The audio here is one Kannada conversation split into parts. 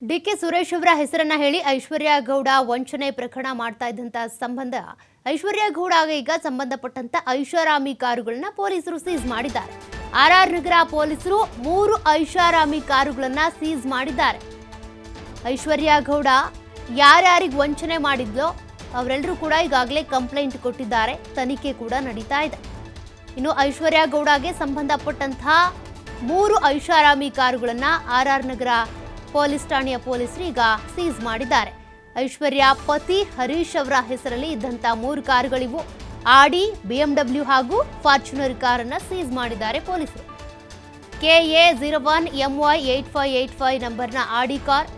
ಡಿಕೆ ಸುರೇಶ್ ಅವರ ಹೆಸರನ್ನ ಹೇಳಿ ಐಶ್ವರ್ಯ ಗೌಡ ವಂಚನೆ ಪ್ರಕರಣ ಮಾಡ್ತಾ ಇದ್ದಂತ ಸಂಬಂಧ ಐಶ್ವರ್ಯ ಗೌಡ ಈಗ ಸಂಬಂಧಪಟ್ಟಂತ ಐಷಾರಾಮಿ ಕಾರುಗಳನ್ನ ಪೊಲೀಸರು ಸೀಸ್ ಮಾಡಿದ್ದಾರೆ. ಆರ್ ನಗರ ಪೊಲೀಸರು 3 ಐಷಾರಾಮಿ ಕಾರುಗಳನ್ನ ಸೀಸ್ ಮಾಡಿದ್ದಾರೆ. ಐಶ್ವರ್ಯ ಗೌಡ ಯಾರ್ಯಾರಿಗೆ ವಂಚನೆ ಮಾಡಿದ್ಲೋ ಅವರೆಲ್ಲರೂ ಕೂಡ ಈಗಾಗಲೇ ಕಂಪ್ಲೇಂಟ್ ಕೊಟ್ಟಿದ್ದಾರೆ. ತನಿಖೆ ಕೂಡ ನಡೀತಾ ಇದೆ. ಇನ್ನು ಐಶ್ವರ್ಯ ಗೌಡಗೆ ಸಂಬಂಧಪಟ್ಟಂತಹ 3 ಐಷಾರಾಮಿ ಕಾರುಗಳನ್ನ ಆರ್ ನಗರ ಪೊಲೀಸ್ ಠಾಣೆಯ ಪೊಲೀಸರು ಈಗ ಸೀಸ್ ಮಾಡಿದ್ದಾರೆ. ಐಶ್ವರ್ಯ ಪತಿ ಹರೀಶ್ ಅವರ ಹೆಸರಲ್ಲಿ ಇದ್ದಂತ 3 ಕಾರುಗಳಿವು. ಆಡಿ, BMW ಹಾಗೂ ಫಾರ್ಚುನರ್ ಕಾರನ್ನ ಸೀಸ್ ಮಾಡಿದ್ದಾರೆ ಪೊಲೀಸರು. KA 01 MY 8585 ನಂಬರ್ನ ಆಡಿ ಕಾರ್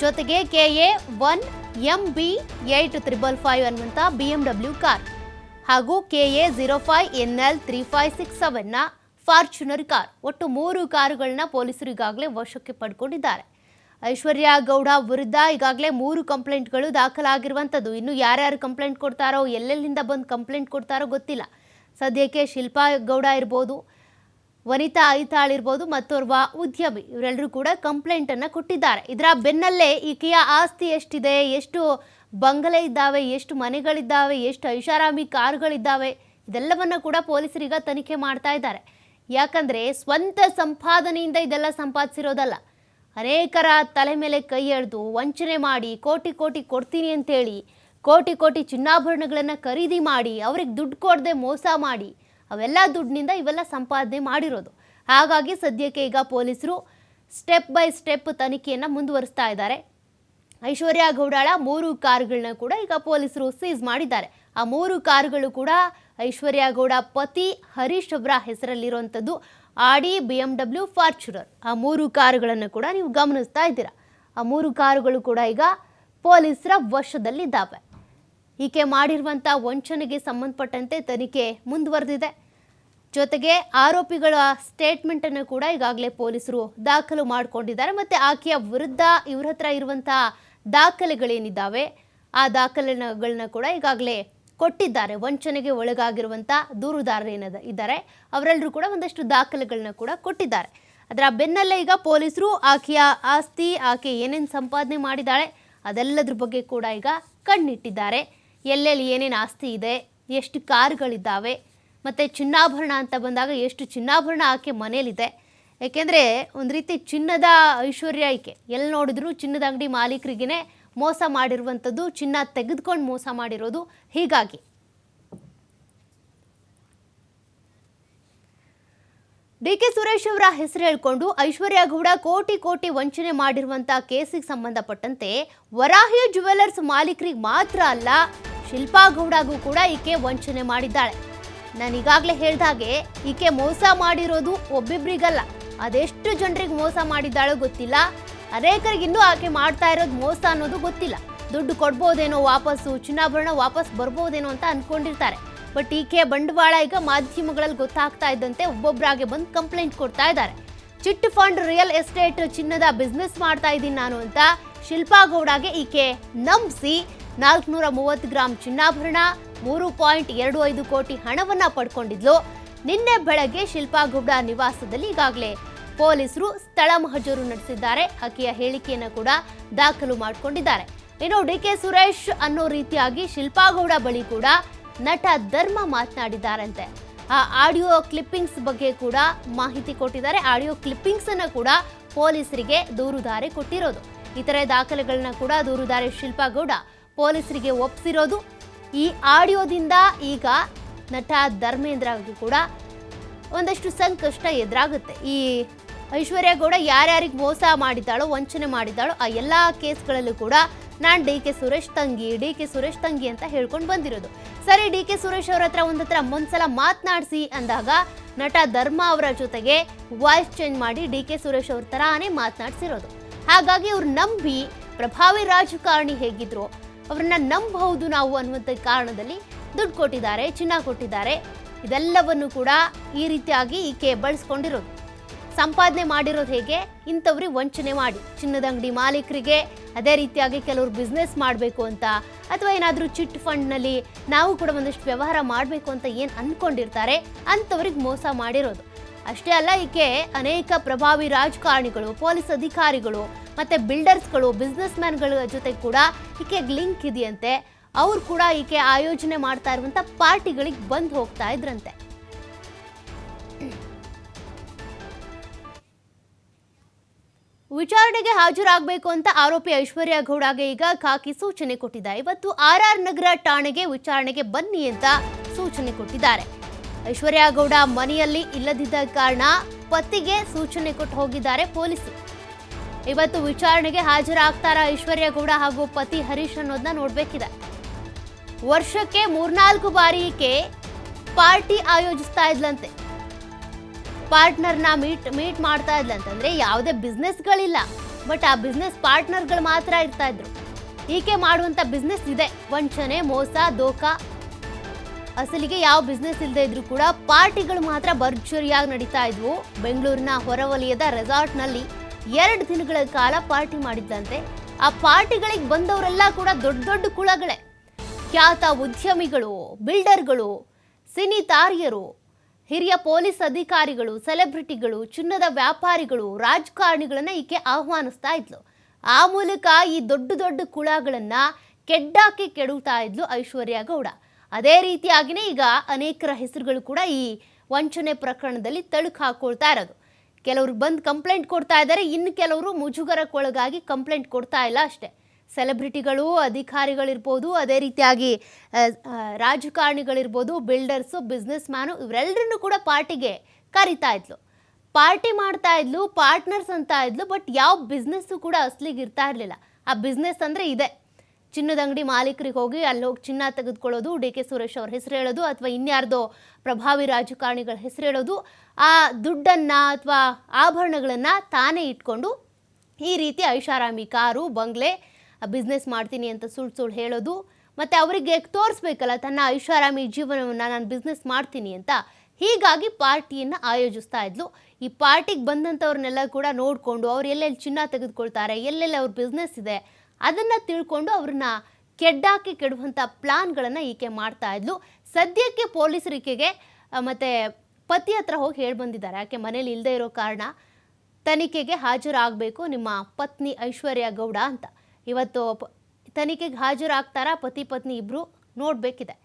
ಜೊತೆಗೆ KA 1 MB 8555 ಅನ್ನುವಂತ BMW ಕಾರ್ ಹಾಗೂ KA 05 NL 3567 ನ ಫಾರ್ಚುನರ್ ಕಾರ್. ಒಟ್ಟು 3 ಕಾರುಗಳನ್ನ ಪೊಲೀಸರು ಈಗಾಗಲೇ ವಶಕ್ಕೆ ಪಡ್ಕೊಂಡಿದ್ದಾರೆ. ಐಶ್ವರ್ಯ ಗೌಡ ವಿರುದ್ಧ ಈಗಾಗಲೇ 3 ಕಂಪ್ಲೇಂಟ್ಗಳು ದಾಖಲಾಗಿರುವಂಥದ್ದು. ಇನ್ನು ಯಾರ್ಯಾರು ಕಂಪ್ಲೇಂಟ್ ಕೊಡ್ತಾರೋ, ಎಲ್ಲೆಲ್ಲಿಂದ ಬಂದು ಕಂಪ್ಲೇಂಟ್ ಕೊಡ್ತಾರೋ ಗೊತ್ತಿಲ್ಲ. ಸದ್ಯಕ್ಕೆ ಶಿಲ್ಪಾ ಗೌಡ ಇರ್ಬೋದು, ವನಿತಾ ಐತಾಳ್ ಇರ್ಬೋದು, ಮತ್ತೋರ್ವ ಉದ್ಯಮಿ ಇವರೆಲ್ಲರೂ ಕೂಡ ಕಂಪ್ಲೇಂಟನ್ನು ಕೊಟ್ಟಿದ್ದಾರೆ. ಇದರ ಬೆನ್ನಲ್ಲೇ ಈಕೆಯ ಆಸ್ತಿ ಎಷ್ಟಿದೆ, ಎಷ್ಟು ಬಂಗಲೆ ಇದ್ದಾವೆ, ಎಷ್ಟು ಮನೆಗಳಿದ್ದಾವೆ, ಎಷ್ಟು ಐಷಾರಾಮಿ ಕಾರುಗಳಿದ್ದಾವೆ, ಇದೆಲ್ಲವನ್ನು ಕೂಡ ಪೊಲೀಸರೀಗ ತನಿಖೆ ಮಾಡ್ತಾ ಇದ್ದಾರೆ. ಯಾಕಂದರೆ ಸ್ವಂತ ಸಂಪಾದನೆಯಿಂದ ಇದೆಲ್ಲ ಸಂಪಾದಿಸಿರೋದಲ್ಲ. ಅನೇಕರ ತಲೆ ಮೇಲೆ ಕೈ ಎಳೆದು ವಂಚನೆ ಮಾಡಿ ಕೋಟಿ ಕೋಟಿ ಕೊಡ್ತೀನಿ ಅಂತೇಳಿ ಕೋಟಿ ಕೋಟಿ ಚಿನ್ನಾಭರಣಗಳನ್ನು ಖರೀದಿ ಮಾಡಿ ಅವ್ರಿಗೆ ದುಡ್ಡು ಕೊಡದೆ ಮೋಸ ಮಾಡಿ ಅವೆಲ್ಲ ದುಡ್ಡಿನಿಂದ ಇವೆಲ್ಲ ಸಂಪಾದನೆ ಮಾಡಿರೋದು. ಹಾಗಾಗಿ ಸದ್ಯಕ್ಕೆ ಈಗ ಪೊಲೀಸರು ಸ್ಟೆಪ್ ಬೈ ಸ್ಟೆಪ್ ತನಿಖೆಯನ್ನು ಮುಂದುವರಿಸ್ತಾ ಇದ್ದಾರೆ. ಐಶ್ವರ್ಯ ಗೌಡಳ 3 ಕಾರುಗಳನ್ನ ಕೂಡ ಈಗ ಪೊಲೀಸರು ಸೀಸ್ ಮಾಡಿದ್ದಾರೆ. ಆ 3 ಕಾರುಗಳು ಕೂಡ ಐಶ್ವರ್ಯ ಗೌಡ ಪತಿ ಹರೀಶ್ ಅವರ ಹೆಸರಲ್ಲಿರುವಂಥದ್ದು. ಆಡಿ, BMW, ಫಾರ್ಚುನರ್ ಆ 3 ಕಾರುಗಳನ್ನು ಕೂಡ ನೀವು ಗಮನಿಸ್ತಾ ಇದ್ದೀರಾ. ಆ 3 ಕಾರುಗಳು ಕೂಡ ಈಗ ಪೊಲೀಸರ ವಶದಲ್ಲಿದ್ದಾವೆ. ಈಕೆ ಮಾಡಿರುವಂಥ ವಂಚನೆಗೆ ಸಂಬಂಧಪಟ್ಟಂತೆ ತನಿಖೆ ಮುಂದುವರೆದಿದೆ. ಜೊತೆಗೆ ಆರೋಪಿಗಳ ಸ್ಟೇಟ್ಮೆಂಟನ್ನು ಕೂಡ ಈಗಾಗಲೇ ಪೊಲೀಸರು ದಾಖಲು ಮಾಡಿಕೊಂಡಿದ್ದಾರೆ. ಮತ್ತು ಆಕೆಯ ವಿರುದ್ಧ ಇವ್ರ ಹತ್ರ ಇರುವಂಥ ದಾಖಲೆಗಳೇನಿದ್ದಾವೆ ಆ ದಾಖಲೆಗಳನ್ನ ಕೂಡ ಈಗಾಗಲೇ ಕೊಟ್ಟಿದ್ದಾರೆ. ವಂಚನೆಗೆ ಒಳಗಾಗಿರುವಂಥ ದೂರುದಾರರು ಇದ್ದಾರೆ ಅವರೆಲ್ಲರೂ ಕೂಡ ಒಂದಷ್ಟು ದಾಖಲೆಗಳನ್ನ ಕೂಡ ಕೊಟ್ಟಿದ್ದಾರೆ. ಅದರ ಬೆನ್ನಲ್ಲೇ ಈಗ ಪೊಲೀಸರು ಆಕೆಯ ಆಸ್ತಿ, ಆಕೆ ಏನೇನು ಸಂಪಾದನೆ ಮಾಡಿದ್ದಾಳೆ ಅದೆಲ್ಲದ್ರ ಬಗ್ಗೆ ಕೂಡ ಈಗ ಕಣ್ಣಿಟ್ಟಿದ್ದಾರೆ. ಎಲ್ಲೆಲ್ಲಿ ಏನೇನು ಆಸ್ತಿ ಇದೆ, ಎಷ್ಟು ಕಾರುಗಳಿದ್ದಾವೆ, ಮತ್ತು ಚಿನ್ನಾಭರಣ ಅಂತ ಬಂದಾಗ ಎಷ್ಟು ಚಿನ್ನಾಭರಣ ಆಕೆ ಮನೇಲಿದೆ. ಯಾಕೆಂದರೆ ಒಂದು ರೀತಿ ಚಿನ್ನದ ಐಶ್ವರ್ಯ ಈಕೆ. ಎಲ್ಲಿ ನೋಡಿದ್ರು ಚಿನ್ನದ ಅಂಗಡಿ ಮಾಲೀಕರಿಗೇ ಮೋಸ ಮಾಡಿರುವಂಥದ್ದು, ಚಿನ್ನ ತೆಗೆದುಕೊಂಡು ಮೋಸ ಮಾಡಿರೋದು. ಹೀಗಾಗಿ ಡಿಕೆ ಸುರೇಶ್ ಅವರ ಹೆಸರು ಹೇಳ್ಕೊಂಡು ಐಶ್ವರ್ಯ ಗೌಡ ಕೋಟಿ ಕೋಟಿ ವಂಚನೆ ಮಾಡಿರುವಂಥ ಕೇಸಿಗೆ ಸಂಬಂಧಪಟ್ಟಂತೆ ವರಾಹಿ ಜುವೆಲ್ಲರ್ಸ್ ಮಾಲೀಕರಿಗೆ ಮಾತ್ರ ಅಲ್ಲ, ಶಿಲ್ಪಾ ಗೌಡಗೂ ಕೂಡ ಈಕೆ ವಂಚನೆ ಮಾಡಿದ್ದಾಳೆ. ನಾನು ಈಗಾಗಲೇ ಹೇಳಿದಾಗೆ ಈಕೆ ಮೋಸ ಮಾಡಿರೋದು ಒಬ್ಬಿಬ್ರಿಗಲ್ಲ, ಅದೆಷ್ಟು ಜನರಿಗೆ ಮೋಸ ಮಾಡಿದ್ದಾಳೋ ಗೊತ್ತಿಲ್ಲ. ಅನೇಕರಿಗೆ ಇನ್ನೂ ಆಕೆ ಮಾಡ್ತಾ ಇರೋದು ಮೋಸ ಅನ್ನೋದು ಗೊತ್ತಿಲ್ಲ. ದುಡ್ಡು ಕೊಡ್ಬೋದೇನೋ, ವಾಪಸ್ಸು ಚಿನ್ನಾಭರಣ ವಾಪಸ್ ಬರ್ಬೋದೇನೋ ಅಂತ ಅಂದ್ಕೊಂಡಿರ್ತಾರೆ. ಬಟ್ ಈಕೆ ಬಂಡವಾಳ ಈಗ ಮಾಧ್ಯಮಗಳಲ್ಲಿ ಗೊತ್ತಾಗ್ತಾ ಇದ್ದಂತೆ ಒಬ್ಬೊಬ್ಬರಾಗೆ ಬಂದು ಕಂಪ್ಲೇಂಟ್ ಕೊಡ್ತಾ ಇದ್ದಾರೆ. ಚಿಟ್ ಫಂಡ್, ರಿಯಲ್ ಎಸ್ಟೇಟ್, ಚಿನ್ನದ ಬಿಸ್ನೆಸ್ ಮಾಡ್ತಾ ಇದ್ದೀನಿ ನಾನು ಅಂತ ಶಿಲ್ಪಾ ಗೌಡಗೆ ಈಕೆ ನಂಬಿಸಿ 430 ಗ್ರಾಂ ಚಿನ್ನಾಭರಣ, 3.25 ಕೋಟಿ ಹಣವನ್ನ ಪಡ್ಕೊಂಡಿದ್ಲು. ನಿನ್ನೆ ಬೆಳಗ್ಗೆ ಶಿಲ್ಪಾ ಗೌಡ ನಿವಾಸದಲ್ಲಿ ಈಗಾಗಲೇ ಪೊಲೀಸರು ಸ್ಥಳ ಮಹಜರು ನಡೆಸಿದ್ದಾರೆ. ಆಕೆಯ ಹೇಳಿಕೆಯನ್ನು ಕೂಡ ದಾಖಲು ಮಾಡಿಕೊಂಡಿದ್ದಾರೆ. ಇನ್ನು ಡಿಕೆ ಸುರೇಶ್ ಅನ್ನೋ ರೀತಿಯಾಗಿ ಶಿಲ್ಪಾ ಗೌಡ ಬಳಿ ಕೂಡ ನಟ ಧರ್ಮ ಮಾತನಾಡಿದ್ದಾರಂತೆ. ಆ ಆಡಿಯೋ ಕ್ಲಿಪ್ಪಿಂಗ್ಸ್ ಬಗ್ಗೆ ಕೂಡ ಮಾಹಿತಿ ಕೊಟ್ಟಿದ್ದಾರೆ. ಆಡಿಯೋ ಕ್ಲಿಪ್ಪಿಂಗ್ಸ್ ಅನ್ನು ಕೂಡ ಪೊಲೀಸರಿಗೆ ದೂರುದಾರೆ ಕೊಟ್ಟಿರೋದು. ಇತರೆ ದಾಖಲೆಗಳನ್ನ ಕೂಡ ದೂರುದಾರೆ ಶಿಲ್ಪಾ ಗೌಡ ಪೊಲೀಸರಿಗೆ ಒಪ್ಪಿಸಿರೋದು. ಈ ಆಡಿಯೋದಿಂದ ಈಗ ನಟ ಧರ್ಮೇಂದ್ರಗೂ ಕೂಡ ಒಂದಷ್ಟು ಸಂಕಷ್ಟ ಎದುರಾಗುತ್ತೆ. ಈ ಐಶ್ವರ್ಯ ಗೌಡ ಯಾರ್ಯಾರಿಗೆ ಮೋಸ ಮಾಡಿದ್ದಾಳೋ, ವಂಚನೆ ಮಾಡಿದ್ದಾಳೋ ಆ ಎಲ್ಲ ಕೇಸ್ಗಳಲ್ಲೂ ಕೂಡ ನಾನು ಡಿಕೆ ಸುರೇಶ್ ತಂಗಿ ಅಂತ ಹೇಳ್ಕೊಂಡು ಬಂದಿರೋದು. ಸರಿ, ಡಿಕೆ ಸುರೇಶ್ ಅವ್ರ ಹತ್ರ ಒಂದ್ಸಲ ಮಾತನಾಡಿಸಿ ಅಂದಾಗ ನಟ ಧರ್ಮ ಅವರ ಜೊತೆಗೆ ವಾಯ್ಸ್ ಚೇಂಜ್ ಮಾಡಿ ಡಿಕೆ ಸುರೇಶ್ ಅವ್ರ ತರಾನೇ ಮಾತನಾಡಿಸಿರೋದು. ಹಾಗಾಗಿ ಅವ್ರು ನಂಬಿ ಪ್ರಭಾವಿ ರಾಜಕಾರಣಿ ಹೇಗಿದ್ರು ಅವ್ರನ್ನ ನಂಬಬಹುದು ನಾವು ಅನ್ನುವಂಥ ಕಾರಣದಲ್ಲಿ ದುಡ್ಡು ಕೊಟ್ಟಿದ್ದಾರೆ, ಚಿನ್ನ ಕೊಟ್ಟಿದ್ದಾರೆ. ಇದೆಲ್ಲವನ್ನು ಕೂಡ ಈ ರೀತಿಯಾಗಿ ಈಕೆ ಬಳಸ್ಕೊಂಡಿರೋದು. ಸಂಪಾದನೆ ಮಾಡಿರೋದು ಹೇಗೆ? ಇಂಥವ್ರಿಗೆ ವಂಚನೆ ಮಾಡಿ, ಚಿನ್ನದ ಅಂಗಡಿ ಮಾಲೀಕರಿಗೆ, ಅದೇ ರೀತಿಯಾಗಿ ಕೆಲವರು ಬಿಸ್ನೆಸ್ ಮಾಡಬೇಕು ಅಂತ ಅಥವಾ ಏನಾದರೂ ಚಿಟ್ ಫಂಡ್ನಲ್ಲಿ ನಾವು ಕೂಡ ಒಂದಷ್ಟು ವ್ಯವಹಾರ ಮಾಡಬೇಕು ಅಂತ ಏನು ಅಂದ್ಕೊಂಡಿರ್ತಾರೆ ಅಂಥವ್ರಿಗೆ ಮೋಸ ಮಾಡಿರೋದು. ಅಷ್ಟೇ ಅಲ್ಲ, ಈಕೆ ಅನೇಕ ಪ್ರಭಾವಿ ರಾಜಕಾರಣಿಗಳು, ಪೊಲೀಸ್ ಅಧಿಕಾರಿಗಳು ಮತ್ತೆ ಬಿಲ್ಡರ್ಸ್ಗಳು, ಬಿಸ್ನೆಸ್ ಮ್ಯಾನ್ಗಳ ಜೊತೆ ಕೂಡ ಈಕೆಗೆ ಲಿಂಕ್ ಇದೆಯಂತೆ. ಅವ್ರು ಕೂಡ ಈಕೆ ಆಯೋಜನೆ ಮಾಡ್ತಾ ಇರುವಂತ ಪಾರ್ಟಿಗಳಿಗೆ ಬಂದು ಹೋಗ್ತಾ ಇದ್ರಂತೆ. ವಿಚಾರಣೆಗೆ ಹಾಜರಾಗಬೇಕು ಅಂತ ಆರೋಪಿ ಐಶ್ವರ್ಯ ಗೌಡಗೆ ಈಗ ಖಾಕಿ ಸೂಚನೆ ಕೊಟ್ಟಿದ್ದಾರೆ. ಇವತ್ತು RR ನಗರ ಠಾಣೆಗೆ ವಿಚಾರಣೆಗೆ ಬನ್ನಿ ಅಂತ ಸೂಚನೆ ಕೊಟ್ಟಿದ್ದಾರೆ. ಐಶ್ವರ್ಯ ಗೌಡ ಮನೆಯಲ್ಲಿ ಇಲ್ಲದಿದ್ದ ಕಾರಣ ಪತಿಗೆ ಸೂಚನೆ ಕೊಟ್ಟು ಹೋಗಿದ್ದಾರೆ ಪೊಲೀಸರು. ಇವತ್ತು ವಿಚಾರಣೆಗೆ ಹಾಜರಾಗ್ತಾರ ಐಶ್ವರ್ಯ ಗೌಡ ಹಾಗೂ ಪತಿ ಹರೀಶ್ ಅನ್ನೋದನ್ನ ನೋಡ್ಬೇಕಿದೆ. ವರ್ಷಕ್ಕೆ 3-4 ಬಾರಿ ಈಕೆ ಪಾರ್ಟಿ ಆಯೋಜಿಸ್ತಾ ಇದ್ಲಂತೆ. ಪಾರ್ಟ್ನರ್ನ ಮೀಟ್ ಮಾಡ್ತಾ ಇದ್ಲಂತೆ. ಅಂದ್ರೆ ಯಾವುದೇ ಬಿಸ್ನೆಸ್ಗಳಿಲ್ಲ, ಬಟ್ ಆ ಬಿಸ್ನೆಸ್ ಪಾರ್ಟ್ನರ್ಗಳು ಮಾತ್ರ ಇರ್ತಾ ಇದ್ರು. ಈಕೆ ಮಾಡುವಂತ ಬಿಸ್ನೆಸ್ ಇದೆ, ವಂಚನೆ, ಮೋಸ, ದೋಖ. ಅಸಲಿಗೆ ಯಾವ ಬಿಸ್ನೆಸ್ ಇಲ್ಲದೆ ಇದ್ರು ಕೂಡ ಪಾರ್ಟಿಗಳು ಮಾತ್ರ ಭರ್ಜರಿಯಾಗಿ ನಡೀತಾ ಇದ್ವು. ಬೆಂಗಳೂರಿನ ಹೊರವಲಯದ ರೆಸಾರ್ಟ್ನಲ್ಲಿ 2 ದಿನಗಳ ಕಾಲ ಪಾರ್ಟಿ ಮಾಡಿದ್ದಂತೆ. ಆ ಪಾರ್ಟಿಗಳಿಗೆ ಬಂದವರೆಲ್ಲ ಕೂಡ ದೊಡ್ಡ ದೊಡ್ಡ ಕುಳಗಳೇ, ಖ್ಯಾತ ಉದ್ಯಮಿಗಳು, ಬಿಲ್ಡರ್ಗಳು, ಸಿನಿ ತಾರಿಯರು, ಹಿರಿಯ ಪೊಲೀಸ್ ಅಧಿಕಾರಿಗಳು, ಸೆಲೆಬ್ರಿಟಿಗಳು, ಚಿನ್ನದ ವ್ಯಾಪಾರಿಗಳು, ರಾಜಕಾರಣಿಗಳನ್ನ ಈಕೆ ಆಹ್ವಾನಿಸ್ತಾ ಇದ್ಲು. ಆ ಮೂಲಕ ಈ ದೊಡ್ಡ ದೊಡ್ಡ ಕುಳಗಳನ್ನ ಕೆಡ್ಡಾಕಿ ಕೆಡುತ್ತಾ ಇದ್ಲು ಐಶ್ವರ್ಯ ಗೌಡ. ಅದೇ ರೀತಿಯಾಗಿನೇ ಈಗ ಅನೇಕರ ಹೆಸರುಗಳು ಕೂಡ ಈ ವಂಚನೆ ಪ್ರಕರಣದಲ್ಲಿ ತಳುಕು ಹಾಕೊಳ್ತಾ ಇರೋದು. ಕೆಲವರು ಬಂದು ಕಂಪ್ಲೇಂಟ್ ಕೊಡ್ತಾ ಇದ್ದಾರೆ, ಇನ್ನು ಕೆಲವರು ಮುಜುಗರಕ್ಕೊಳಗಾಗಿ ಕಂಪ್ಲೇಂಟ್ ಕೊಡ್ತಾ ಇಲ್ಲ ಅಷ್ಟೇ. ಸೆಲೆಬ್ರಿಟಿಗಳು, ಅಧಿಕಾರಿಗಳಿರ್ಬೋದು, ಅದೇ ರೀತಿಯಾಗಿ ರಾಜಕಾರಣಿಗಳಿರ್ಬೋದು, ಬಿಲ್ಡರ್ಸು, ಬಿಸ್ನೆಸ್ ಮ್ಯಾನು, ಇವರೆಲ್ಲರನ್ನೂ ಕೂಡ ಪಾರ್ಟಿಗೆ ಕರಿತಾ ಇದ್ಲು. ಪಾರ್ಟಿ ಮಾಡ್ತಾ ಇದ್ಲು, ಪಾರ್ಟ್ನರ್ಸ್ ಅಂತ ಇದ್ಲು. ಬಟ್ ಯಾವ ಬಿಸ್ನೆಸ್ಸು ಕೂಡ ಅಸ್ಲಿಗೆ ಇರ್ತಾ ಇರಲಿಲ್ಲ. ಆ ಬಿಸ್ನೆಸ್ ಅಂದರೆ ಇದೆ, ಚಿನ್ನದ ಅಂಗಡಿ ಮಾಲೀಕರಿಗೆ ಹೋಗಿ ಅಲ್ಲಿ ಹೋಗಿ ಚಿನ್ನ ತೆಗೆದುಕೊಳ್ಳೋದು, DK ಸುರೇಶ್ ಅವ್ರ ಹೆಸರು ಹೇಳೋದು, ಅಥವಾ ಇನ್ಯಾರ್ದೋ ಪ್ರಭಾವಿ ರಾಜಕಾರಣಿಗಳ ಹೆಸರು ಹೇಳೋದು, ಆ ದುಡ್ಡನ್ನು ಅಥವಾ ಆಭರಣಗಳನ್ನು ತಾನೇ ಇಟ್ಕೊಂಡು ಈ ರೀತಿ ಐಷಾರಾಮಿ ಕಾರು, ಬಂಗ್ಲೆ, ಬಿಸ್ನೆಸ್ ಮಾಡ್ತೀನಿ ಅಂತ ಸುಳ್ಳು ಹೇಳೋದು, ಮತ್ತು ಅವರಿಗೆ ತೋರಿಸ್ಬೇಕಲ್ಲ ತನ್ನ ಐಷಾರಾಮಿ ಜೀವನವನ್ನು ನಾನು ಬಿಸ್ನೆಸ್ ಮಾಡ್ತೀನಿ ಅಂತ. ಹೀಗಾಗಿ ಪಾರ್ಟಿಯನ್ನು ಆಯೋಜಿಸ್ತಾ ಇದ್ಲು. ಈ ಪಾರ್ಟಿಗೆ ಬಂದಂಥವ್ರನ್ನೆಲ್ಲ ಕೂಡ ನೋಡಿಕೊಂಡು ಅವ್ರು ಎಲ್ಲೆಲ್ಲಿ ಚಿನ್ನ ತೆಗೆದುಕೊಳ್ತಾರೆ, ಎಲ್ಲೆಲ್ಲಿ ಅವ್ರ ಬಿಸ್ನೆಸ್ ಇದೆ ಅದನ್ನು ತಿಳ್ಕೊಂಡು ಅವ್ರನ್ನ ಕೆಡ್ಡಾಕಿ ಕೆಡುವಂಥ ಪ್ಲಾನ್ಗಳನ್ನು ಈಕೆ ಮಾಡ್ತಾ ಇದ್ಲು. ಸದ್ಯಕ್ಕೆ ಪೊಲೀಸರು ಈಕೆಗೆ ಮತ್ತು ಪತಿ ಹತ್ರ ಹೋಗಿ ಹೇಳಿ ಬಂದಿದ್ದಾರೆ, ಆಕೆ ಮನೇಲಿ ಇಲ್ಲದೆ ಇರೋ ಕಾರಣ ತನಿಖೆಗೆ ಹಾಜರಾಗಬೇಕು ನಿಮ್ಮ ಪತ್ನಿ ಐಶ್ವರ್ಯ ಗೌಡ ಅಂತ. ಇವತ್ತು ತನಿಖೆಗೆ ಹಾಜರಾಗ್ತಾರ ಪತಿ ಪತ್ನಿ ಇಬ್ಬರು ನೋಡಬೇಕಿದೆ.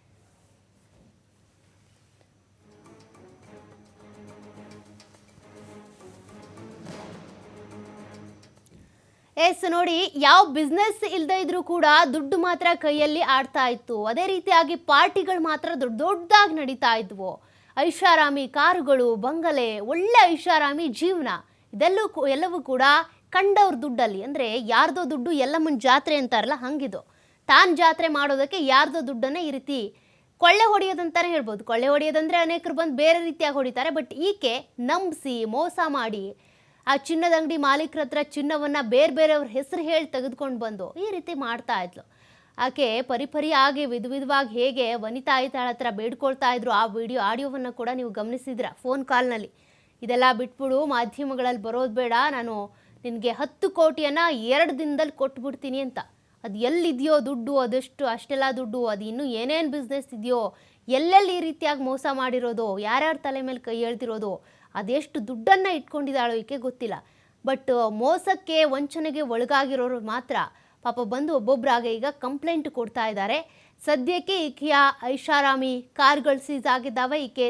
ನೋಡಿ, ಯಾವ ಬಿಸ್ನೆಸ್ ಇಲ್ಲದೆ ಇದ್ರೂ ಕೂಡ ದುಡ್ಡು ಮಾತ್ರ ಕೈಯಲ್ಲಿ ಆಡ್ತಾ ಇತ್ತು. ಅದೇ ರೀತಿಯಾಗಿ ಪಾರ್ಟಿಗಳು ಮಾತ್ರ ದೊಡ್ಡ ದೊಡ್ಡದಾಗಿ ನಡೀತಾ ಇದ್ವು. ಐಷಾರಾಮಿ ಕಾರುಗಳು, ಬಂಗಲೆ, ಒಳ್ಳೆ ಐಷಾರಾಮಿ ಜೀವನ, ಎಲ್ಲವೂ ಕೂಡ ಕಂಡವ್ರ ದುಡ್ಡಲ್ಲಿ. ಅಂದರೆ ಯಾರ್ದೋ ದುಡ್ಡು ಎಲ್ಲಮ್ಮನ ಜಾತ್ರೆ ಅಂತಾರಲ್ಲ, ಹಂಗಿದು. ತಾನು ಜಾತ್ರೆ ಮಾಡೋದಕ್ಕೆ ಯಾರ್ದೋ ದುಡ್ಡನ್ನೇ ಈ ರೀತಿ ಕೊಳ್ಳೆ ಹೊಡೆಯೋದಂತಾನೆ ಹೇಳ್ಬೋದು. ಕೊಳ್ಳೆ ಹೊಡೆಯೋದಂದರೆ ಅನೇಕರು ಬಂದು ಬೇರೆ ರೀತಿಯಾಗಿ ಹೊಡಿತಾರೆ. ಬಟ್ ಈಕೆ ನಂಬಿಸಿ ಮೋಸ ಮಾಡಿ ಆ ಚಿನ್ನದ ಅಂಗಡಿ ಮಾಲೀಕರ ಹತ್ರ ಚಿನ್ನವನ್ನು ಬೇರೆಯವ್ರ ಹೆಸರು ಹೇಳಿ ತೆಗೆದುಕೊಂಡು ಬಂದು ಈ ರೀತಿ ಮಾಡ್ತಾ ಇದ್ಲು. ಆಕೆ ಪರಿಪರಿಯಾಗಿ ವಿಧವಾಗಿ ಹೇಗೆ ವನಿತಾ ಐತಾಳ ಹತ್ರ ಬೇಡ್ಕೊಳ್ತಾ ಇದ್ರು, ಆ ಆಡಿಯೋವನ್ನು ಕೂಡ ನೀವು ಗಮನಿಸಿದ್ರ ಫೋನ್ ಕಾಲ್ನಲ್ಲಿ. ಇದೆಲ್ಲ ಬಿಟ್ಬಿಡು, ಮಾಧ್ಯಮಗಳಲ್ಲಿ ಬರೋದು ಬೇಡ, ನಾನು ನಿನಗೆ 10 ಕೋಟಿಯನ್ನು 2 ದಿನದಲ್ಲಿ ಕೊಟ್ಬಿಡ್ತೀನಿ ಅಂತ. ಅದು ಎಲ್ಲಿದೆಯೋ ದುಡ್ಡು, ಅಷ್ಟೆಲ್ಲ ದುಡ್ಡು, ಅದು ಇನ್ನೂ ಏನೇನು ಬಿಸ್ನೆಸ್ ಇದೆಯೋ, ಎಲ್ಲೆಲ್ಲಿ ಈ ರೀತಿಯಾಗಿ ಮೋಸ ಮಾಡಿರೋದು, ಯಾರ್ಯಾರ ತಲೆ ಮೇಲೆ ಕೈ ಎಳ್ದಿರೋದು, ಅದೆಷ್ಟು ದುಡ್ಡನ್ನು ಇಟ್ಕೊಂಡಿದ್ದಾಳೋ ಈಕೆ ಗೊತ್ತಿಲ್ಲ. ಬಟ್ ಮೋಸಕ್ಕೆ, ವಂಚನೆಗೆ ಒಳಗಾಗಿರೋರು ಮಾತ್ರ ಪಾಪ ಬಂದು ಒಬ್ಬೊಬ್ಬರಾಗೆ ಈಗ ಕಂಪ್ಲೇಂಟ್ ಕೊಡ್ತಾ ಇದ್ದಾರೆ. ಸದ್ಯಕ್ಕೆ ಈಕೆಯ ಐಷಾರಾಮಿ ಕಾರ್ಗಳು ಸೀಸ್ ಆಗಿದ್ದಾವೆ. ಈಕೆ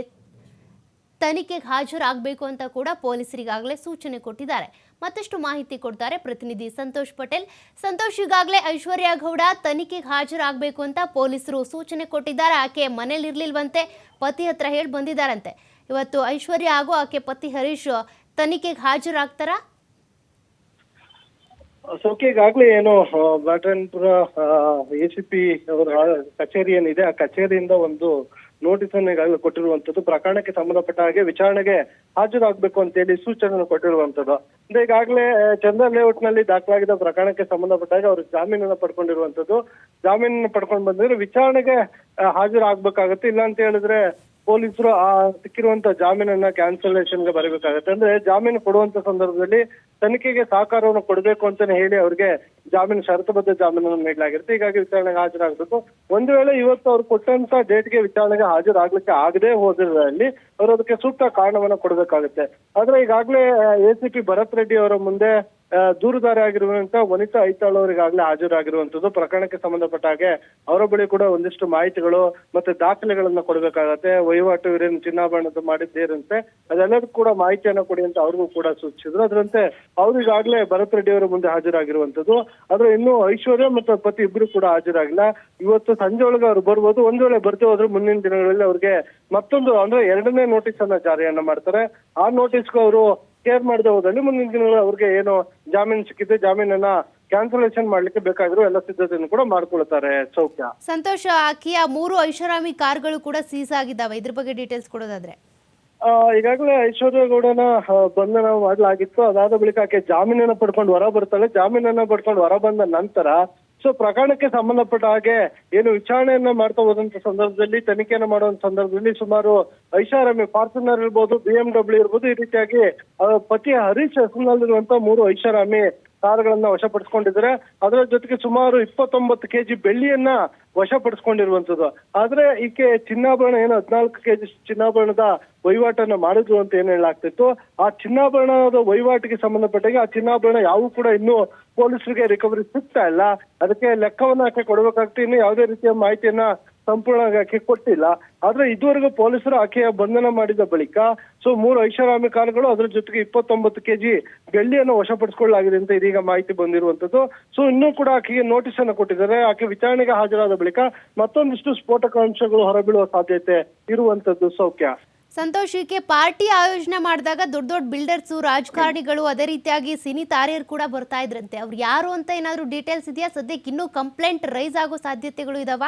ತನಿಖೆಗೆ ಹಾಜರಾಗಬೇಕು ಅಂತ ಕೂಡ ಪೊಲೀಸರಿಗಾಗಲೇ ಸೂಚನೆ ಕೊಟ್ಟಿದ್ದಾರೆ. ಮತ್ತಷ್ಟು ಮಾಹಿತಿ ಕೊಡ್ತಾರೆ ಪ್ರತಿನಿಧಿ ಸಂತೋಷ್ ಪಟೇಲ್. ಸಂತೋಷ್, ಈಗಾಗಲೇ ಐಶ್ವರ್ಯ ಗೌಡ ತನಿಖೆಗೆ ಹಾಜರಾಗಬೇಕು ಅಂತ ಪೊಲೀಸರು ಸೂಚನೆ ಕೊಟ್ಟಿದ್ದಾರೆ. ಆಕೆ ಮನೇಲಿ ಇರ್ಲಿಲ್ವಂತೆ, ಪತಿ ಹತ್ರ ಹೇಳಿ ಬಂದಿದ್ದಾರಂತೆ. ಇವತ್ತು ಐಶ್ವರ್ಯ ಹಾಗೂ ಆಕೆ ಪತಿ ಹರೀಶ್ ತನಿಖೆಗೆ ಹಾಜರಾಗ್ತಾರ? ಈಗಾಗಲೇ ಏನು ಬ್ಯಾಟನ್ಪುರ ACP ಅವರ ಕಚೇರಿ ಏನಿದೆ, ಆ ಕಚೇರಿಯಿಂದ ಒಂದು ನೋಟಿಸ್ ಅನ್ನು ಈಗಾಗಲೇ ಕೊಟ್ಟಿರುವಂತದ್ದು. ಪ್ರಕರಣಕ್ಕೆ ಸಂಬಂಧಪಟ್ಟ ಹಾಗೆ ವಿಚಾರಣೆಗೆ ಹಾಜರಾಗಬೇಕು ಅಂತ ಹೇಳಿ ಸೂಚನೆ ಕೊಟ್ಟಿರುವಂತದ್ದು. ಅಂದ್ರೆ ಈಗಾಗಲೇ ಚಂದನ್ ಲೇಔಟ್ ನಲ್ಲಿ ದಾಖಲಾಗಿದ್ದ ಪ್ರಕರಣಕ್ಕೆ ಸಂಬಂಧಪಟ್ಟ ಹಾಗೆ ಅವರು ಜಾಮೀನನ್ನು ಪಡ್ಕೊಂಡಿರುವಂತದ್ದು. ಜಾಮೀನನ್ನು ಪಡ್ಕೊಂಡು ಬಂದಿದ್ರೆ ವಿಚಾರಣೆಗೆ ಹಾಜರಾಗಬೇಕಾಗತ್ತೆ. ಇಲ್ಲ ಅಂತ ಹೇಳಿದ್ರೆ ಪೊಲೀಸರು ಆ ಸಿಕ್ಕಿರುವಂತ ಜಾಮೀನನ್ನ ಕ್ಯಾನ್ಸಲೇಷನ್ಗೆ ಬರಬೇಕಾಗತ್ತೆ. ಅಂದ್ರೆ ಜಾಮೀನು ಕೊಡುವಂತ ಸಂದರ್ಭದಲ್ಲಿ ತನಿಖೆಗೆ ಸಹಕಾರವನ್ನು ಕೊಡಬೇಕು ಅಂತಾನೆ ಹೇಳಿ ಅವ್ರಿಗೆ ಜಾಮೀನು ಷರತ್ತುಬದ್ಧ ಜಾಮೀನನ್ನು ನೀಡಲಾಗಿರುತ್ತೆ. ಹೀಗಾಗಿ ವಿಚಾರಣೆಗೆ ಹಾಜರಾಗಬೇಕು. ಒಂದು ವೇಳೆ ಇವತ್ತು ಅವ್ರು ಕೊಟ್ಟಂತ ಡೇಟ್ಗೆ ವಿಚಾರಣೆಗೆ ಹಾಜರಾಗ್ಲಿಕ್ಕೆ ಆಗದೆ ಹೋದ್ರಲ್ಲಿ ಅವರು ಅದಕ್ಕೆ ಸೂಕ್ತ ಕಾರಣವನ್ನ ಕೊಡಬೇಕಾಗುತ್ತೆ. ಆದ್ರೆ ಈಗಾಗಲೇ ACP ಭರತ್ ರೆಡ್ಡಿ ಅವರ ಮುಂದೆ ದೂರುದಾರ ಆಗಿರುವಂತ ವನಿತಾ ಐತಾಳ್ ಅವರಿಗಾಗಲೇ ಹಾಜರಾಗಿರುವಂತದ್ದು. ಪ್ರಕರಣಕ್ಕೆ ಸಂಬಂಧಪಟ್ಟ ಹಾಗೆ ಅವರ ಬಳಿ ಕೂಡ ಒಂದಿಷ್ಟು ಮಾಹಿತಿಗಳು ಮತ್ತೆ ದಾಖಲೆಗಳನ್ನ ಕೊಡಬೇಕಾಗತ್ತೆ. ವಹಿವಾಟು ಇವರೇನು ಚಿನ್ನಾಭರಣದ ಮಾಡಿದ್ದೇರಂತೆ ಅದೆಲ್ಲದಕ್ಕೂ ಕೂಡ ಮಾಹಿತಿಯನ್ನ ಕೊಡಿ ಅಂತ ಅವ್ರಿಗೂ ಕೂಡ ಸೂಚಿಸಿದ್ರು. ಅದರಂತೆ ಅವ್ರಿಗಾಗ್ಲೇ ಭರತ್ ರೆಡ್ಡಿ ಅವರ ಮುಂದೆ ಹಾಜರಾಗಿರುವಂತದ್ದು. ಆದ್ರೆ ಇನ್ನು ಐಶ್ವರ್ಯ ಮತ್ತು ಪತಿ ಇಬ್ರು ಕೂಡ ಹಾಜರಾಗಿಲ್ಲ. ಇವತ್ತು ಸಂಜೆ ಒಳಗೆ ಅವ್ರು ಬರ್ಬೋದು. ಒಂದ್ ವೇಳೆ ಬರ್ತೀವಿ ಹೋದ್ರೆ ಮುಂದಿನ ದಿನಗಳಲ್ಲಿ ಅವ್ರಿಗೆ ಮತ್ತೊಂದು ಅಂದ್ರೆ 2ನೇ ನೋಟಿಸ್ ಅನ್ನ ಜಾರಿಯನ್ನ ಮಾಡ್ತಾರೆ. ಆ ನೋಟಿಸ್ಗೂ ಅವರು ಕೇರ್ ಮಾಡದೆ ಹೋದಲ್ಲಿ ಮುಂದಿನ ದಿನಗಳಲ್ಲಿ ಅವ್ರಿಗೆ ಏನು ಜಾಮೀನು ಸಿಕ್ಕಿದೆ ಜಾಮೀನನ್ನ ಕ್ಯಾನ್ಸಲೇಷನ್ ಮಾಡ್ಲಿಕ್ಕೆ ಬೇಕಾಗಿರೋ ಎಲ್ಲ ಸಿದ್ಧತೆಯನ್ನು ಕೂಡ ಮಾಡ್ಕೊಳ್ತಾರೆ. ಸೌಖ್ಯ. ಸಂತೋಷ್, ಆಕೆಯ 3 ಐಷಾರಾಮಿ ಕಾರ್ಗಳು ಕೂಡ ಸೀಸ್ ಆಗಿದ್ದಾವೆ. ಇದ್ರ ಬಗ್ಗೆ ಡೀಟೇಲ್ಸ್ ಕೊಡೋದಾದ್ರೆ ಈಗಾಗಲೇ ಐಶ್ವರ್ಯ ಗೌಡನ ಬಂಧನ ಮಾಡಲಾಗಿತ್ತು. ಅದಾದ ಬಳಿಕ ಆಕೆ ಜಾಮೀನನ್ನ ಪಡ್ಕೊಂಡು ಹೊರ ಬರ್ತಾಳೆ. ಜಾಮೀನನ್ನ ಪಡ್ಕೊಂಡು ಹೊರ ಬಂದ ನಂತರ ಪ್ರಕರಣಕ್ಕೆ ಸಂಬಂಧಪಟ್ಟ ಹಾಗೆ ಏನು ವಿಚಾರಣೆಯನ್ನ ಮಾಡ್ತಾ ಹೋದಂತ ಸಂದರ್ಭದಲ್ಲಿ ತನಿಖೆಯನ್ನ ಮಾಡುವಂತ ಸಂದರ್ಭದಲ್ಲಿ ಸುಮಾರು ಐಷಾರಾಮಿ ಫಾರ್ಚುನರ್ ಇರ್ಬೋದು, BMW ಇರ್ಬೋದು, ಈ ರೀತಿಯಾಗಿ ಪತಿ ಹರೀಶ್ ಹೆಸರಿನಲ್ಲಿರುವಂತ 3 ಐಷಾರಾಮಿ ಕಾರುಗಳನ್ನ ವಶಪಡಿಸಿಕೊಂಡಿದ್ದಾರೆ. ಅದರ ಜೊತೆಗೆ ಸುಮಾರು 29 kg ಬೆಳ್ಳಿಯನ್ನ ವಶಪಡಿಸಿಕೊಂಡಿರುವಂತದ್ದು. ಆದ್ರೆ ಈಕೆ ಚಿನ್ನಾಭರಣ ಏನು 14 kg ಚಿನ್ನಾಭರಣದ ವಹಿವಾಟನ್ನ ಮಾಡಿದ್ರು ಅಂತ ಏನ್ ಹೇಳಲಾಗ್ತಿತ್ತು. ಆ ಚಿನ್ನಾಭರಣದ ವಹಿವಾಟಿಗೆ ಸಂಬಂಧಪಟ್ಟಾಗ ಆ ಚಿನ್ನಾಭರಣ ಯಾವು ಕೂಡ ಇನ್ನು ಪೊಲೀಸರಿಗೆ ರಿಕವರಿ ಸಿಗ್ತಾ ಇಲ್ಲ. ಅದಕ್ಕೆ ಲೆಕ್ಕವನ್ನ ಆಕೆ ಕೊಡಬೇಕಾಗ್ತದೆ. ಇನ್ನು ಯಾವುದೇ ರೀತಿಯ ಮಾಹಿತಿಯನ್ನ ಸಂಪೂರ್ಣವಾಗಿ ಆಕೆ ಕೊಟ್ಟಿಲ್ಲ. ಆದ್ರೆ ಇದುವರೆಗೂ ಪೊಲೀಸರು ಆಕೆಯ ಬಂಧನ ಮಾಡಿದ ಬಳಿಕ 3 ಐಷಾರಾಮಿ ಕಾರುಗಳು ಅದರ ಜೊತೆಗೆ 29 kg ಬೆಳ್ಳಿಯನ್ನು ವಶಪಡಿಸಿಕೊಳ್ಳಲಾಗಿದೆ ಅಂತ ಇದೀಗ ಮಾಹಿತಿ ಬಂದಿರುವಂತದ್ದು. ಇನ್ನೂ ಕೂಡ ಆಕೆಗೆ ನೋಟಿಸ್ ಅನ್ನು ಕೊಟ್ಟಿದ್ದಾರೆ. ಆಕೆ ವಿಚಾರಣೆಗೆ ಹಾಜರಾದ ಬಳಿಕ ಮತ್ತೊಂದಿಷ್ಟು ಸ್ಫೋಟಕ ಅಂಶಗಳು ಹೊರಬೀಳುವ ಸಾಧ್ಯತೆ ಇರುವಂತದ್ದು. ಸೌಖ್ಯ. ಸಂತೋಷ್, ಈಕೆ ಪಾರ್ಟಿ ಆಯೋಜನೆ ಮಾಡಿದಾಗ ದೊಡ್ಡ ದೊಡ್ಡ ಬಿಲ್ಡರ್ಸ್, ರಾಜಕಾರಣಿಗಳು, ಅದೇ ರೀತಿಯಾಗಿ ಸಿನಿ ತಾರೆಯರು ಕೂಡ ಬರ್ತಾ ಇದ್ರಂತೆ. ಅವ್ರು ಯಾರು ಅಂತ ಏನಾದ್ರು ಡೀಟೇಲ್ಸ್ ಇದೆಯಾ? ಸದ್ಯಕ್ಕೆ ಇನ್ನೂ ಕಂಪ್ಲೇಂಟ್ ರೈಸ್ ಆಗೋ ಸಾಧ್ಯತೆಗಳು ಇದಾವ?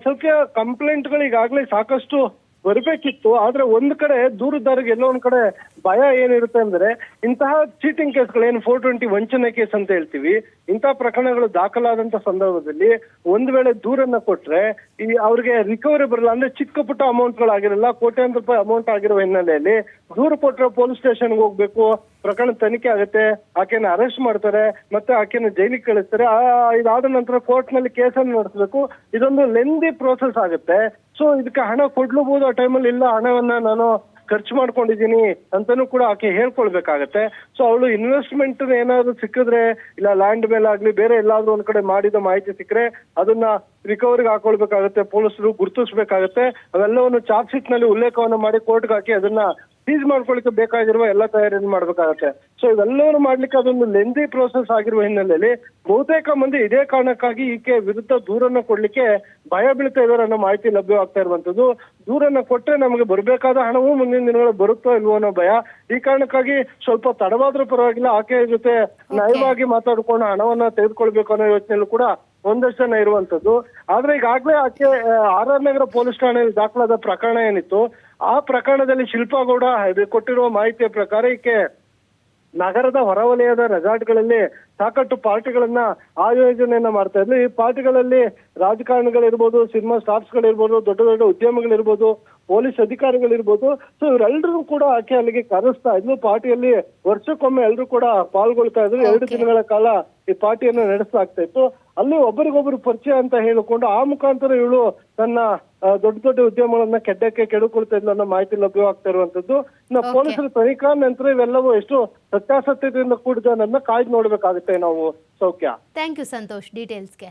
ಸೌಖ್ಯ, ಕಂಪ್ಲೇಂಟ್ಗಳು ಈಗಾಗಲೇ ಸಾಕಷ್ಟು ಬರಬೇಕಿತ್ತು. ಆದ್ರೆ ಒಂದ್ ಕಡೆ ದೂರುದಾರಿಗೆ ಎಲ್ಲೋ ಒಂದ್ ಕಡೆ ಭಯ ಏನಿರುತ್ತೆ ಅಂದ್ರೆ ಇಂತಹ ಚೀಟಿಂಗ್ ಕೇಸ್ಗಳು ಏನು 420 ವಂಚನೆ ಕೇಸ್ ಅಂತ ಹೇಳ್ತೀವಿ, ಇಂತಹ ಪ್ರಕರಣಗಳು ದಾಖಲಾದಂತ ಸಂದರ್ಭದಲ್ಲಿ ಒಂದ್ ವೇಳೆ ದೂರನ್ನ ಕೊಟ್ರೆ ಅವ್ರಿಗೆ ರಿಕವರಿ ಬರಲ್ಲ. ಅಂದ್ರೆ ಚಿಕ್ಕ ಪುಟ್ಟ ಅಮೌಂಟ್ಗಳಾಗಿರಲ್ಲ, ಕೋಟ್ಯಾಂತರ ರೂಪಾಯಿ ಅಮೌಂಟ್ ಆಗಿರೋ ಹಿನ್ನೆಲೆಯಲ್ಲಿ ದೂರು ಕೊಟ್ರೆ ಪೊಲೀಸ್ ಸ್ಟೇಷನ್ಗೆ ಹೋಗ್ಬೇಕು, ಪ್ರಕರಣ ತನಿಖೆ ಆಗುತ್ತೆ, ಆಕೆನ ಅರೆಸ್ಟ್ ಮಾಡ್ತಾರೆ, ಮತ್ತೆ ಆಕೆನ ಜೈಲಿಗೆ ಕಳಿಸ್ತಾರೆ. ಇದಾದ ನಂತರ ಕೋರ್ಟ್ ನಲ್ಲಿ ಕೇಸನ್ನು ನಡೆಸಬೇಕು. ಇದೊಂದು ಲೆಂದಿ ಪ್ರೋಸೆಸ್ ಆಗುತ್ತೆ. ಇದಕ್ಕೆ ಹಣ ಕೊಡ್ಲೂಬಹುದು. ಆ ಟೈಮಲ್ಲಿ ಇಲ್ಲ, ಹಣವನ್ನ ನಾನು ಖರ್ಚು ಮಾಡ್ಕೊಂಡಿದ್ದೀನಿ ಅಂತಾನೂ ಕೂಡ ಆಕೆ ಹೇಳ್ಕೊಳ್ಬೇಕಾಗತ್ತೆ. ಅವಳು ಇನ್ವೆಸ್ಟ್ಮೆಂಟ್ ಏನಾದ್ರು ಸಿಕ್ಕಿದ್ರೆ, ಇಲ್ಲ ಲ್ಯಾಂಡ್ ಮೇಲೆ ಆಗ್ಲಿ ಬೇರೆ ಎಲ್ಲಾದ್ರೂ ಒಂದ್ ಕಡೆ ಮಾಡಿದ ಮಾಹಿತಿ ಸಿಕ್ಕರೆ ಅದನ್ನ ರಿಕವರಿಗೆ ಹಾಕೊಳ್ಬೇಕಾಗತ್ತೆ. ಪೊಲೀಸರು ಗುರುತಿಸ್ಬೇಕಾಗತ್ತೆ. ಅವೆಲ್ಲವನ್ನು ಚಾರ್ಜ್ ಶೀಟ್ ನಲ್ಲಿ ಉಲ್ಲೇಖವನ್ನು ಮಾಡಿ ಕೋರ್ಟ್ಗೆ ಹಾಕಿ ಅದನ್ನ ಸೀಸ್ ಮಾಡ್ಕೊಳ್ಳಿಕ್ಕೆ ಬೇಕಾಗಿರುವ ಎಲ್ಲ ತಯಾರಿಯನ್ನು ಮಾಡ್ಬೇಕಾಗತ್ತೆ. ಇವೆಲ್ಲವನ್ನು ಮಾಡ್ಲಿಕ್ಕೆ ಅದೊಂದು ಲೆಂದಿ ಪ್ರೋಸೆಸ್ ಆಗಿರುವ ಹಿನ್ನೆಲೆಯಲ್ಲಿ ಬಹುತೇಕ ಮಂದಿ ಇದೇ ಕಾರಣಕ್ಕಾಗಿ ಈಕೆ ವಿರುದ್ಧ ದೂರನ್ನ ಕೊಡ್ಲಿಕ್ಕೆ ಭಯ ಬೀಳ್ತಾ ಇದಾರೆ ಅನ್ನೋ ಮಾಹಿತಿ ಲಭ್ಯವಾಗ್ತಾ ಇರುವಂತದ್ದು. ದೂರನ್ನ ಕೊಟ್ರೆ ನಮಗೆ ಬರಬೇಕಾದ ಹಣವೂ ಮುಂದಿನ ದಿನಗಳು ಬರುತ್ತೋ ಇಲ್ವೋ ಅನ್ನೋ ಭಯ. ಈ ಕಾರಣಕ್ಕಾಗಿ ಸ್ವಲ್ಪ ತಡವಾದ್ರೂ ಪರವಾಗಿಲ್ಲ ಆಕೆಯ ಜೊತೆ ನ್ಯಾಯವಾಗಿ ಮಾತಾಡ್ಕೊಂಡು ಹಣವನ್ನ ತೆಗೆದುಕೊಳ್ಬೇಕು ಅನ್ನೋ ಯೋಚನೆಯಲ್ಲೂ ಕೂಡ ಒಂದಷ್ಟು ಜನ ಇರುವಂತದ್ದು. ಆದ್ರೆ ಈಗಾಗಲೇ ಆಕೆ RR ನಗರ ಪೊಲೀಸ್ ಠಾಣೆಯಲ್ಲಿ ದಾಖಲಾದ ಪ್ರಕರಣ ಏನಿತ್ತು, ಆ ಪ್ರಕರಣದಲ್ಲಿ ಶಿಲ್ಪಾ ಗೌಡ ಕೊಟ್ಟಿರುವ ಮಾಹಿತಿಯ ಪ್ರಕಾರ ಈಕೆ ನಗರದ ಹೊರವಲಯದ ರೆಸಾರ್ಟ್ಗಳಲ್ಲಿ ಸಾಕಷ್ಟು ಪಾರ್ಟಿಗಳನ್ನ ಆಯೋಜನೆಯನ್ನ ಮಾಡ್ತಾ ಇದ್ರು. ಈ ಪಾರ್ಟಿಗಳಲ್ಲಿ ರಾಜಕಾರಣಿಗಳಿರ್ಬೋದು, ಸಿನಿಮಾ ಸ್ಟಾರ್ಸ್ಗಳಿರ್ಬೋದು, ದೊಡ್ಡ ದೊಡ್ಡ ಉದ್ಯಮಿಗಳಿರ್ಬೋದು, ಪೊಲೀಸ್ ಅಧಿಕಾರಿಗಳಿರ್ಬೋದು, ಇವರೆಲ್ಲರೂ ಕೂಡ ಆಕೆ ಅಲ್ಲಿಗೆ ಕರೆಸ್ತಾ ಇದ್ಲು. ಪಾರ್ಟಿಯಲ್ಲಿ ವರ್ಷಕ್ಕೊಮ್ಮೆ ಎಲ್ಲರೂ ಕೂಡ ಪಾಲ್ಗೊಳ್ತಾ ಇದ್ರು. 2 ದಿನಗಳ ಕಾಲ ಈ ಪಾರ್ಟಿಯನ್ನು ನಡೆಸಲಾಗ್ತಾ ಇತ್ತು. ಅಲ್ಲಿ ಒಬ್ಬರಿಗೊಬ್ಬರು ಪರಿಚಯ ಅಂತ ಹೇಳಿಕೊಂಡು ಆ ಮುಖಾಂತರ ಇವಳು ತನ್ನ ದೊಡ್ಡ ದೊಡ್ಡ ಉದ್ಯಮಗಳನ್ನ ಕೆಡ್ಡಕ್ಕೆ ಕೆಡುಕೊಳ್ತಾ ಇದ್ಲು ಅನ್ನೋ ಮಾಹಿತಿ ಲಭ್ಯವಾಗ್ತಾ ಇರುವಂತದ್ದು. ಪೊಲೀಸರು ತನಿಖಾ ನಂತರ ಇವೆಲ್ಲವೂ ಎಷ್ಟು ಸತ್ಯಾಸತ್ಯತೆಯಿಂದ ಕೂಡಿದ ಕಾಯ್ದು ನೋಡ್ಬೇಕಾಗುತ್ತೆ ನಾವು. ಸೌಖ್ಯ. Thank you Santosh ಡೀಟೇಲ್ಸ್ಗೆ.